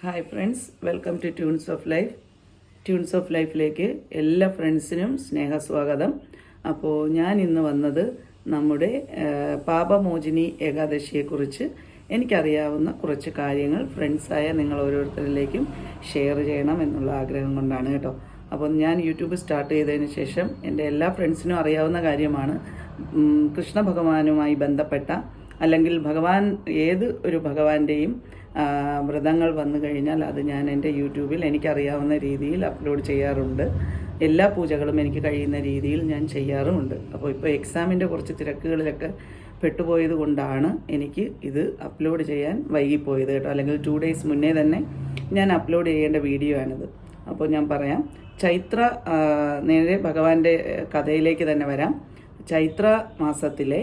Hi friends, welcome to Tunes of Life. Tunes of ലൈഫിലേക്ക് എല്ലാ ഫ്രണ്ട്സിനും സ്നേഹസ്വാഗതം. അപ്പോൾ ഞാൻ ഇന്ന് വന്നത് നമ്മുടെ പാപമോചിനി ഏകാദശിയെക്കുറിച്ച് എനിക്കറിയാവുന്ന കുറച്ച് കാര്യങ്ങൾ ഫ്രണ്ട്സായ നിങ്ങൾ ഓരോരുത്തരിലേക്കും ഷെയർ ചെയ്യണം എന്നുള്ള ആഗ്രഹം കൊണ്ടാണ് കേട്ടോ. അപ്പോൾ ഞാൻ യൂട്യൂബ് സ്റ്റാർട്ട് ചെയ്തതിന് ശേഷം എൻ്റെ എല്ലാ ഫ്രണ്ട്സിനും അറിയാവുന്ന കാര്യമാണ് കൃഷ്ണ ഭഗവാനുമായി ബന്ധപ്പെട്ട അല്ലെങ്കിൽ ഭഗവാൻ ഏത് ഒരു ഭഗവാന്റെയും വ്രതങ്ങൾ വന്നു കഴിഞ്ഞാൽ അത് ഞാൻ എൻ്റെ യൂട്യൂബിൽ എനിക്കറിയാവുന്ന രീതിയിൽ അപ്ലോഡ് ചെയ്യാറുണ്ട്. എല്ലാ പൂജകളും എനിക്ക് കഴിയുന്ന രീതിയിൽ ഞാൻ ചെയ്യാറുമുണ്ട്. അപ്പോൾ ഇപ്പോൾ എക്സാമിൻ്റെ കുറച്ച് തിരക്കുകളിലൊക്കെ പെട്ടുപോയത് കൊണ്ടാണ് എനിക്ക് ഇത് അപ്ലോഡ് ചെയ്യാൻ വൈകിപ്പോയത് കേട്ടോ. അല്ലെങ്കിൽ 2 days മുന്നേ തന്നെ ഞാൻ അപ്ലോഡ് ചെയ്യേണ്ട വീഡിയോ ആണിത്. അപ്പോൾ ഞാൻ പറയാം, നേരെ ഭഗവാന്റെ കഥയിലേക്ക് തന്നെ വരാം. ചൈത്ര മാസത്തിലെ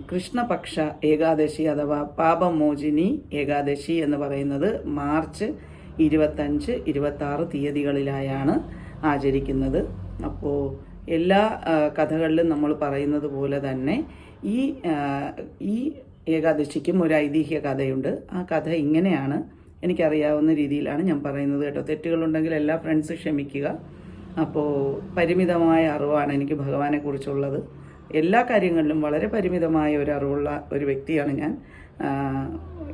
കൃഷ്ണപക്ഷ ഏകാദശി അഥവാ പാപമോചിനി ഏകാദശി എന്ന് പറയുന്നത് മാർച്ച് 25, 26 തീയതികളിലായാണ് ആചരിക്കുന്നത്. അപ്പോൾ എല്ലാ കഥകളിലും നമ്മൾ പറയുന്നത് പോലെ തന്നെ ഈ ഏകാദശിക്കും ഒരു ഐതിഹ്യ കഥയുണ്ട്. ആ കഥ ഇങ്ങനെയാണ്, എനിക്കറിയാവുന്ന രീതിയിലാണ് ഞാൻ പറയുന്നത് കേട്ടോ. തെറ്റുകളുണ്ടെങ്കിൽ എല്ലാ ഫ്രണ്ട്സും ക്ഷമിക്കുക. അപ്പോൾ പരിമിതമായ അറിവാണ് എനിക്ക് ഭഗവാനെക്കുറിച്ചുള്ളത്. എല്ലാ കാര്യങ്ങളിലും വളരെ പരിമിതമായ ഒരു അറിവുള്ള ഒരു വ്യക്തിയാണ് ഞാൻ.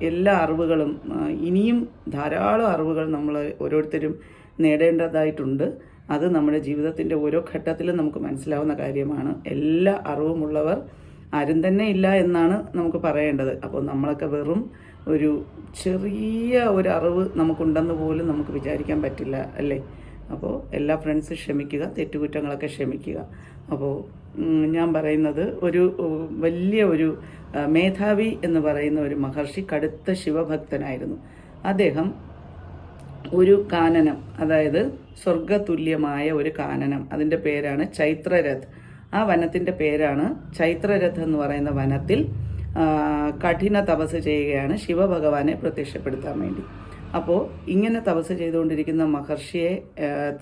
എല്ലാ അറിവുകളും ഇനിയും ധാരാളം അറിവുകൾ നമ്മൾ ഓരോരുത്തരും നേടേണ്ടതായിട്ടുണ്ട്. അത് നമ്മുടെ ജീവിതത്തിൻ്റെ ഓരോ ഘട്ടത്തിലും നമുക്ക് മനസ്സിലാവുന്ന കാര്യമാണ്. എല്ലാ അറിവുമുള്ളവർ ആരും തന്നെ ഇല്ല എന്നാണ് നമുക്ക് പറയേണ്ടത്. അപ്പോൾ നമ്മളൊക്കെ വെറും ഒരു ചെറിയ ഒരു അറിവ് നമുക്കുണ്ടെന്ന് പോലും നമുക്ക് വിചാരിക്കാൻ പറ്റില്ല, അല്ലേ? അപ്പോൾ എല്ലാ ഫ്രണ്ട്സും ക്ഷമിക്കുക, തെറ്റുകുറ്റങ്ങളൊക്കെ ക്ഷമിക്കുക. അപ്പോൾ ഞാൻ പറയുന്നത് വലിയ ഒരു മേധാവി എന്ന് പറയുന്ന ഒരു മഹർഷി കടുത്ത ശിവഭക്തനായിരുന്നു. അദ്ദേഹം ഒരു കാനനം, അതായത് സ്വർഗതുല്യമായ ഒരു കാനനം, അതിൻ്റെ പേരാണ് ചൈത്രരഥ്. ആ വനത്തിൻ്റെ പേരാണ് ചൈത്രരഥ് എന്ന് പറയുന്ന വനത്തിൽ കഠിന തപസ് ചെയ്യുകയാണ് ശിവഭഗവാനെ പ്രത്യക്ഷപ്പെടുത്താൻ വേണ്ടി. അപ്പോൾ ഇങ്ങനെ തപസ് ചെയ്തുകൊണ്ടിരിക്കുന്ന മഹർഷിയെ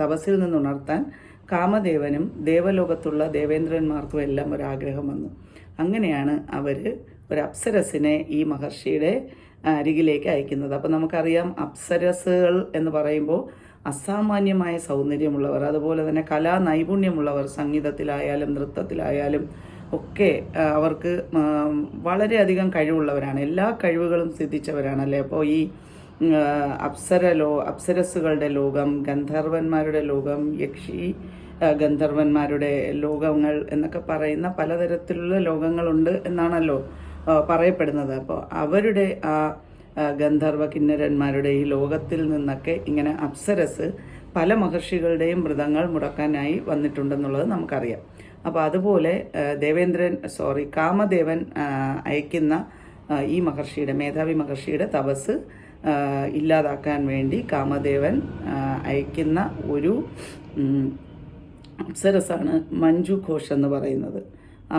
തപസ്സിൽ നിന്നുണർത്താൻ കാമദേവനും ദേവലോകത്തുള്ള ദേവേന്ദ്രന്മാർക്കും എല്ലാം ഒരാഗ്രഹം വന്നു. അങ്ങനെയാണ് അവർ ഒരു അപ്സരസിനെ ഈ മഹർഷിയുടെ അരികിലേക്ക് അയക്കുന്നത്. അപ്പോൾ നമുക്കറിയാം, അപ്സരസുകൾ എന്ന് പറയുമ്പോൾ അസാമാന്യമായ സൗന്ദര്യമുള്ളവർ, അതുപോലെ തന്നെ കലാ നൈപുണ്യമുള്ളവർ, സംഗീതത്തിലായാലും നൃത്തത്തിലായാലും ഒക്കെ അവർക്ക് വളരെയധികം കഴിവുള്ളവരാണ്. എല്ലാ കഴിവുകളും സിദ്ധിച്ചവരാണല്ലേ. അപ്പോൾ ഈ അപ്സരസുകളുടെ ലോകം, ഗന്ധർവന്മാരുടെ ലോകം, യക്ഷി ഗന്ധർവന്മാരുടെ ലോകങ്ങൾ എന്നൊക്കെ പറയുന്ന പലതരത്തിലുള്ള ലോകങ്ങളുണ്ട് എന്നാണല്ലോ പറയപ്പെടുന്നത്. അപ്പോൾ അവരുടെ ആ ഗന്ധർവ കിന്നരന്മാരുടെ ഈ ലോകത്തിൽ നിന്നൊക്കെ ഇങ്ങനെ അപ്സരസ് പല മഹർഷികളുടെയും വ്രതങ്ങൾ മുടക്കാനായി വന്നിട്ടുണ്ടെന്നുള്ളത് നമുക്കറിയാം. അപ്പോൾ അതുപോലെ കാമദേവൻ അയക്കുന്ന ഈ മേധാവി മഹർഷിയുടെ തപസ് ഇല്ലാതാക്കാൻ വേണ്ടി കാമദേവൻ അയക്കുന്ന ഒരു അപ്സരസാണ് മഞ്ജു ഘോഷ് എന്ന് പറയുന്നത്.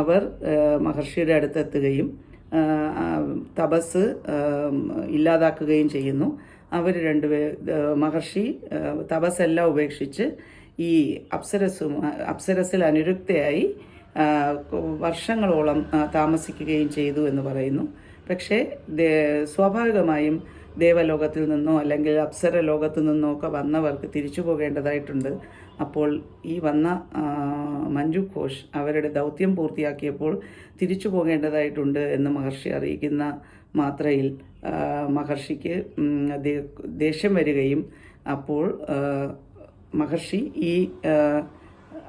അവർ മഹർഷിയുടെ അടുത്തെത്തുകയും തപസ് ഇല്ലാതാക്കുകയും ചെയ്യുന്നു. അവർ മഹർഷി തപസ്സെല്ലാം ഉപേക്ഷിച്ച് ഈ അപ്സരസിൽ അനുരക്തയായി വർഷങ്ങളോളം താമസിക്കുകയും ചെയ്തു എന്ന് പറയുന്നു. പക്ഷേ സ്വാഭാവികമായും ദേവലോകത്തിൽ നിന്നോ അല്ലെങ്കിൽ അപ്സര ലോകത്തു നിന്നോ ഒക്കെ വന്നവർക്ക് തിരിച്ചു പോകേണ്ടതായിട്ടുണ്ട്. അപ്പോൾ ഈ വന്ന മഞ്ജു ഘോഷ് അവരുടെ ദൗത്യം പൂർത്തിയാക്കിയപ്പോൾ തിരിച്ചു പോകേണ്ടതായിട്ടുണ്ട് എന്ന് മഹർഷി അറിയിക്കുന്ന മാത്രയിൽ മഹർഷിക്ക് ദേഷ്യം വരികയും അപ്പോൾ മഹർഷി ഈ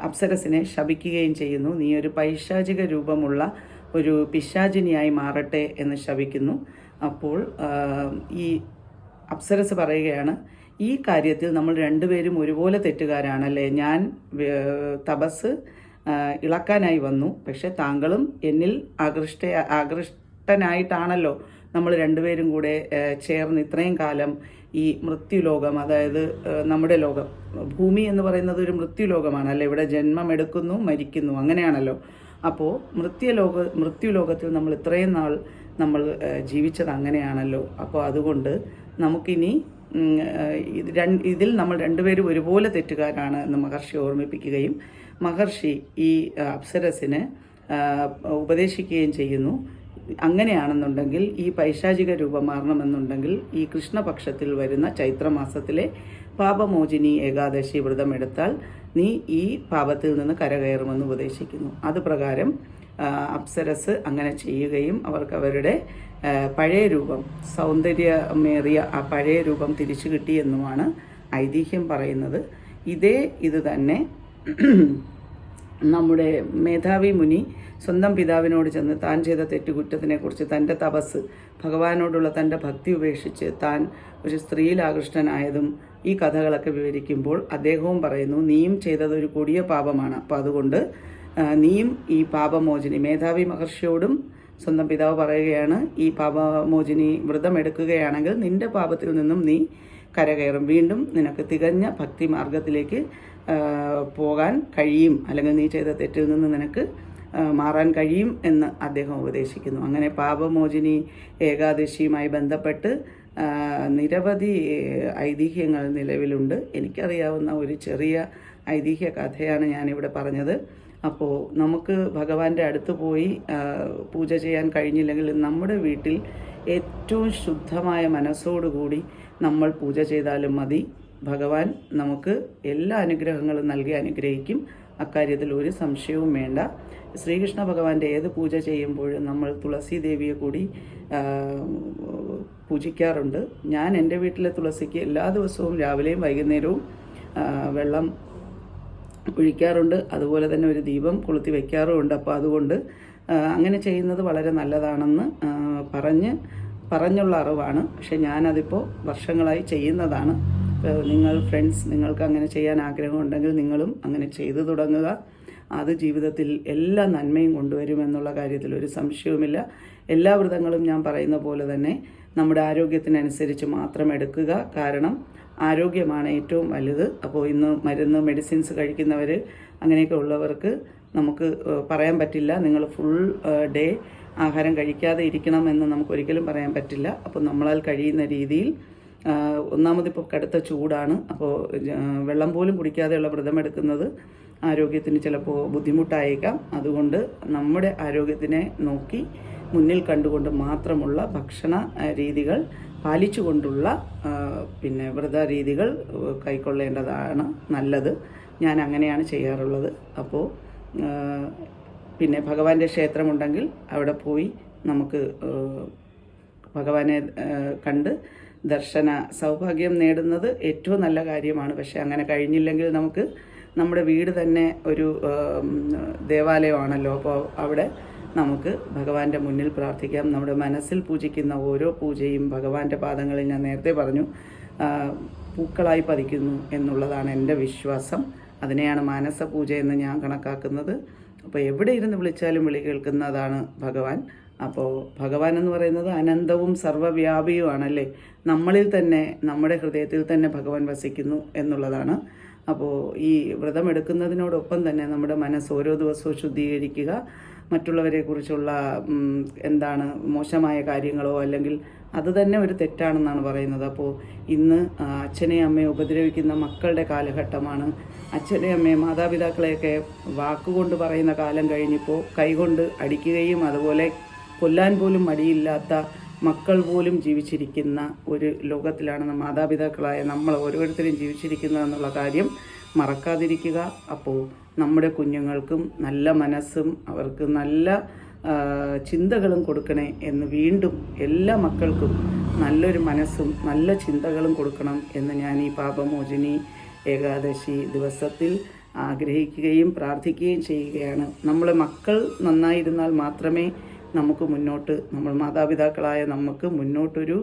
അപ്സരസിനെ ശപിക്കുകയും ചെയ്യുന്നു. നീ ഒരു പൈശാചിക രൂപമുള്ള ഒരു പിശാചിനിയായി മാറട്ടെ എന്ന് ശപിക്കുന്നു. അപ്പോൾ ഈ അപ്സരസ് പറയുകയാണ്, ഈ കാര്യത്തിൽ നമ്മൾ രണ്ടുപേരും ഒരുപോലെ തെറ്റുകാരാണല്ലേ. ഞാൻ തപസ് ഇളക്കാനായി വന്നു, പക്ഷെ താങ്കളും എന്നിൽ ആകൃഷ്ടനായിട്ടാണല്ലോ നമ്മൾ രണ്ടുപേരും കൂടെ ചേർന്ന് ഇത്രയും കാലം ഈ മൃത്യുലോകം, അതായത് നമ്മുടെ ലോകം, ഭൂമി എന്ന് പറയുന്നത് ഒരു മൃത്യുലോകമാണ് അല്ലേ. ഇവിടെ ജന്മമെടുക്കുന്നു, മരിക്കുന്നു, അങ്ങനെയാണല്ലോ. അപ്പോൾ മൃത്യുലോകത്തിൽ നമ്മൾ ഇത്രയും നാൾ നമ്മൾ ജീവിച്ചത് അങ്ങനെയാണല്ലോ. അപ്പോൾ അതുകൊണ്ട് നമുക്കിനി ഇതിൽ നമ്മൾ രണ്ടുപേരും ഒരുപോലെ തെറ്റുകാരാണ് എന്ന് മഹർഷി ഓർമ്മിപ്പിക്കുകയും മഹർഷി ഈ അപ്സരസിന് ഉപദേശിക്കുകയും ചെയ്യുന്നു. അങ്ങനെയാണെന്നുണ്ടെങ്കിൽ ഈ പൈശാചിക രൂപം മാറണമെന്നുണ്ടെങ്കിൽ ഈ കൃഷ്ണപക്ഷത്തിൽ വരുന്ന ചൈത്രമാസത്തിലെ പാപമോചിനി ഏകാദശി വ്രതമെടുത്താൽ നീ ഈ പാപത്തിൽ നിന്ന് കരകയറുമെന്ന് ഉപദേശിക്കുന്നു. അത് പ്രകാരം അപ്സരസ് അങ്ങനെ ചെയ്യുകയും അവർക്ക് അവരുടെ പഴയ രൂപം, സൗന്ദര്യമേറിയ ആ പഴയ രൂപം തിരിച്ചു കിട്ടിയെന്നുമാണ് ഐതിഹ്യം പറയുന്നത്. ഇത് തന്നെ നമ്മുടെ മേധാവി മുനി സ്വന്തം പിതാവിനോട് ചെന്ന് താൻ ചെയ്ത തെറ്റുകുറ്റത്തിനെക്കുറിച്ച്, തൻ്റെ തപസ്, ഭഗവാനോടുള്ള തൻ്റെ ഭക്തി ഉപേക്ഷിച്ച് താൻ ഒരു സ്ത്രീയിൽ ആകൃഷ്ടനായതും ഈ കഥകളൊക്കെ വിവരിക്കുമ്പോൾ അദ്ദേഹവും പറയുന്നു, നീയും ചെയ്തത് ഒരു കൊടിയ പാപമാണ്. അപ്പോൾ അതുകൊണ്ട് നീയും ഈ പാപമോചിനി, മേധാവി മഹർഷിയോടും സ്വന്തം പിതാവ് പറയുകയാണ്, ഈ പാപമോചിനി വ്രതം എടുക്കുകയാണെങ്കിൽ നിന്റെ പാപത്തിൽ നിന്നും നീ കരകയറും, വീണ്ടും നിനക്ക് തികഞ്ഞ ഭക്തി മാർഗത്തിലേക്ക് പോകാൻ കഴിയും, അല്ലെങ്കിൽ നീ ചെയ്ത തെറ്റിൽ നിന്ന് നിനക്ക് മാറാൻ കഴിയും എന്ന് അദ്ദേഹം ഉപദേശിക്കുന്നു. അങ്ങനെ പാപമോചിനി ഏകാദശിയുമായി ബന്ധപ്പെട്ട് നിരവധി ഐതിഹ്യങ്ങൾ നിലവിലുണ്ട്. എനിക്കറിയാവുന്ന ഒരു ചെറിയ ഐതിഹ്യ കഥയാണ് ഞാനിവിടെ പറഞ്ഞത്. അപ്പോൾ നമുക്ക് ഭഗവാന്റെ അടുത്ത് പോയി പൂജ ചെയ്യാൻ കഴിഞ്ഞില്ലെങ്കിൽ നമ്മുടെ വീട്ടിൽ ഏറ്റവും ശുദ്ധമായ മനസ്സോടുകൂടി നമ്മൾ പൂജ ചെയ്താലും മതി. ഭഗവാൻ നമുക്ക് എല്ലാ അനുഗ്രഹങ്ങളും നൽകി അനുഗ്രഹിക്കും. അക്കാര്യത്തിൽ ഒരു സംശയവും വേണ്ട. ശ്രീകൃഷ്ണ ഭഗവാന്റെ ഏത് പൂജ ചെയ്യുമ്പോഴും നമ്മൾ തുളസി ദേവിയെ കൂടി പൂജിക്കാറുണ്ട്. ഞാൻ എൻ്റെ വീട്ടിലെ തുളസിക്ക് എല്ലാ ദിവസവും രാവിലെയും വൈകുന്നേരവും വെള്ളം ഒഴിക്കാറുണ്ട്. അതുപോലെ തന്നെ ഒരു ദീപം കൊളുത്തി വയ്ക്കാറുമുണ്ട്. അപ്പോൾ അതുകൊണ്ട് അങ്ങനെ ചെയ്യുന്നത് വളരെ നല്ലതാണെന്ന് പറഞ്ഞുള്ള അറിവാണ്. പക്ഷെ ഞാനതിപ്പോൾ വർഷങ്ങളായി ചെയ്യുന്നതാണ്. നിങ്ങൾ ഫ്രണ്ട്സ്, നിങ്ങൾക്ക് അങ്ങനെ ചെയ്യാൻ ആഗ്രഹമുണ്ടെങ്കിൽ നിങ്ങളും അങ്ങനെ ചെയ്തു തുടങ്ങുക. അത് ജീവിതത്തിൽ എല്ലാ നന്മയും കൊണ്ടുവരുമെന്നുള്ള കാര്യത്തിൽ ഒരു സംശയവുമില്ല. എല്ലാ വ്രതങ്ങളും ഞാൻ പറയുന്ന പോലെ തന്നെ നമ്മുടെ ആരോഗ്യത്തിനനുസരിച്ച് മാത്രം എടുക്കുക. കാരണം ആരോഗ്യമാണ് ഏറ്റവും വലുത്. അപ്പോൾ ഇന്ന് മെഡിസിൻസ് കഴിക്കുന്നവർ അങ്ങനെയൊക്കെ ഉള്ളവർക്ക് നമുക്ക് പറയാൻ പറ്റില്ല, നിങ്ങൾ ഫുൾ ഡേ ആഹാരം കഴിക്കാതെ ഇരിക്കണമെന്ന് നമുക്കൊരിക്കലും പറയാൻ പറ്റില്ല. അപ്പോൾ നമ്മളാൽ കഴിയുന്ന രീതിയിൽ, ഒന്നാമതിപ്പോൾ കടുത്ത ചൂടാണ്, അപ്പോൾ വെള്ളം പോലും കുടിക്കാതെയുള്ള വ്രതമെടുക്കുന്നത് ആരോഗ്യത്തിന് ചിലപ്പോൾ ബുദ്ധിമുട്ടായേക്കാം. അതുകൊണ്ട് നമ്മുടെ ആരോഗ്യത്തിനെ നോക്കി മുന്നിൽ കണ്ടുകൊണ്ട് മാത്രമുള്ള ഭക്ഷണ രീതികൾ പാലിച്ചുകൊണ്ടുള്ള വ്രത രീതികൾ കൈക്കൊള്ളേണ്ടതാണ് നല്ലത്. ഞാൻ അങ്ങനെയാണ് ചെയ്യാറുള്ളത്. അപ്പോൾ ഭഗവാന്റെ ക്ഷേത്രമുണ്ടെങ്കിൽ അവിടെ പോയി നമുക്ക് ഭഗവാനെ കണ്ട് ദർശന സൗഭാഗ്യം നേടുന്നത് ഏറ്റവും നല്ല കാര്യമാണ്. പക്ഷെ അങ്ങനെ കഴിഞ്ഞില്ലെങ്കിൽ നമുക്ക് നമ്മുടെ വീട് തന്നെ ഒരു ദേവാലയമാണല്ലോ. അപ്പോൾ അവിടെ നമുക്ക് ഭഗവാന്റെ മുന്നിൽ പ്രാർത്ഥിക്കാം. നമ്മുടെ മനസ്സിൽ പൂജിക്കുന്ന ഓരോ പൂജയും ഭഗവാന്റെ പാദങ്ങളിൽ, ഞാൻ നേരത്തെ പറഞ്ഞു, പൂക്കളായി പതിക്കുന്നു എന്നുള്ളതാണ് എൻ്റെ വിശ്വാസം. അതിനെയാണ് മാനസ പൂജ എന്ന് ഞാൻ കണക്കാക്കുന്നത്. അപ്പോൾ എവിടെ ഇരുന്ന് വിളിച്ചാലും വിളി കേൾക്കുന്നതാണ് ഭഗവാൻ. അപ്പോൾ ഭഗവാൻ എന്ന് പറയുന്നത് അനന്തവും സർവ്വവ്യാപിയുമാണല്ലേ. നമ്മളിൽ തന്നെ, നമ്മുടെ ഹൃദയത്തിൽ തന്നെ ഭഗവാൻ വസിക്കുന്നു എന്നുള്ളതാണ്. അപ്പോൾ ഈ വ്രതം എടുക്കുന്നതിനോടൊപ്പം തന്നെ നമ്മുടെ മനസ്സ് ഓരോ ദിവസവും ശുദ്ധീകരിക്കുക. മറ്റുള്ളവരെക്കുറിച്ചുള്ള മോശമായ കാര്യങ്ങളോ അല്ലെങ്കിൽ അത് തന്നെ ഒരു തെറ്റാണെന്നാണ് പറയുന്നത്. അപ്പോൾ ഇന്ന് അച്ഛനെയും അമ്മയെ ഉപദ്രവിക്കുന്ന മക്കളുടെ കാലഘട്ടമാണ്. അച്ഛനെയും അമ്മയെ, മാതാപിതാക്കളെയൊക്കെ വാക്കുകൊണ്ട് പറയുന്ന കാലം കഴിഞ്ഞിപ്പോൾ കൈകൊണ്ട് അടിക്കുകയും അതുപോലെ കൊല്ലാൻ പോലും മടിയില്ലാത്ത മക്കൾ പോലും ജീവിച്ചിരിക്കുന്ന ഒരു ലോകത്തിലാണ് മാതാപിതാക്കളായ നമ്മൾ ഓരോരുത്തരും ജീവിച്ചിരിക്കുന്നതെന്നുള്ള കാര്യം മറക്കാതിരിക്കുക. അപ്പോൾ നമ്മുടെ കുഞ്ഞുങ്ങൾക്കും നല്ല മനസ്സും അവർക്ക് നല്ല ചിന്തകളും കൊടുക്കണേ എന്ന് വീണ്ടും എല്ലാ മക്കൾക്കും നല്ലൊരു മനസ്സും നല്ല ചിന്തകളും കൊടുക്കണം എന്ന് ഞാൻ ഈ പാപമോചിനി ഏകാദശി ദിവസത്തിൽ ആഗ്രഹിക്കുകയും പ്രാർത്ഥിക്കുകയും ചെയ്യുകയാണ്. നമ്മളെ മക്കൾ നന്നായിരുന്നാൽ മാത്രമേ നമുക്ക് മുന്നോട്ട്, നമ്മൾ മാതാപിതാക്കളായ നമുക്ക് മുന്നോട്ടൊരു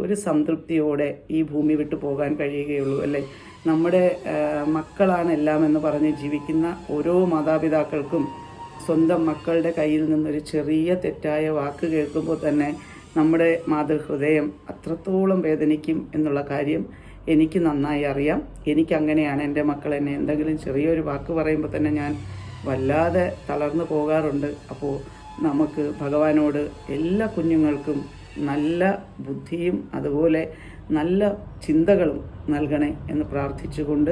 ഒരു സംതൃപ്തിയോടെ ഈ ഭൂമി വിട്ടു പോകാൻ കഴിയുകയുള്ളൂ, അല്ലേ? നമ്മുടെ മക്കളാണ് എല്ലാം എന്ന് പറഞ്ഞ് ജീവിക്കുന്ന ഓരോ മാതാപിതാക്കൾക്കും സ്വന്തം മക്കളുടെ കയ്യിൽ നിന്നൊരു ചെറിയ തെറ്റായ വാക്ക് കേൾക്കുമ്പോൾ തന്നെ നമ്മുടെ മാതൃഹൃദയം അത്രത്തോളം വേദനിക്കും എന്നുള്ള കാര്യം എനിക്ക് നന്നായി അറിയാം. എനിക്കങ്ങനെയാണ്. എൻ്റെ മക്കൾ എന്നെ എന്തെങ്കിലും ചെറിയൊരു വാക്ക് പറയുമ്പോൾ തന്നെ ഞാൻ വല്ലാതെ തളർന്നു പോകാറുണ്ട്. അപ്പോൾ നമുക്ക് ഭഗവാനോട് എല്ലാ കുഞ്ഞുങ്ങൾക്കും നല്ല ബുദ്ധിയും അതുപോലെ നല്ല ചിന്തകളും നൽകണേ എന്ന് പ്രാർത്ഥിച്ചുകൊണ്ട്,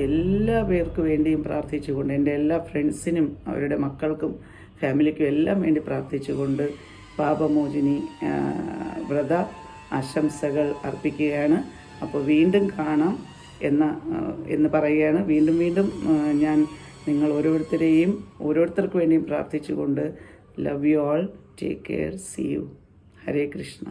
എല്ലാ പേർക്ക് വേണ്ടിയും പ്രാർത്ഥിച്ചുകൊണ്ട്, എൻ്റെ എല്ലാ ഫ്രണ്ട്സിനും അവരുടെ മക്കൾക്കും ഫാമിലിക്കും എല്ലാം വേണ്ടി പ്രാർത്ഥിച്ചുകൊണ്ട് പാപമോചിനി വ്രത ആശംസകൾ അർപ്പിക്കുകയാണ്. അപ്പോൾ വീണ്ടും കാണാം എന്ന് പറയുകയാണ്. വീണ്ടും ഞാൻ നിങ്ങൾ ഓരോരുത്തർക്ക് വേണ്ടിയും പ്രാർത്ഥിച്ചുകൊണ്ട് love you all, take care, see you. Hare Krishna.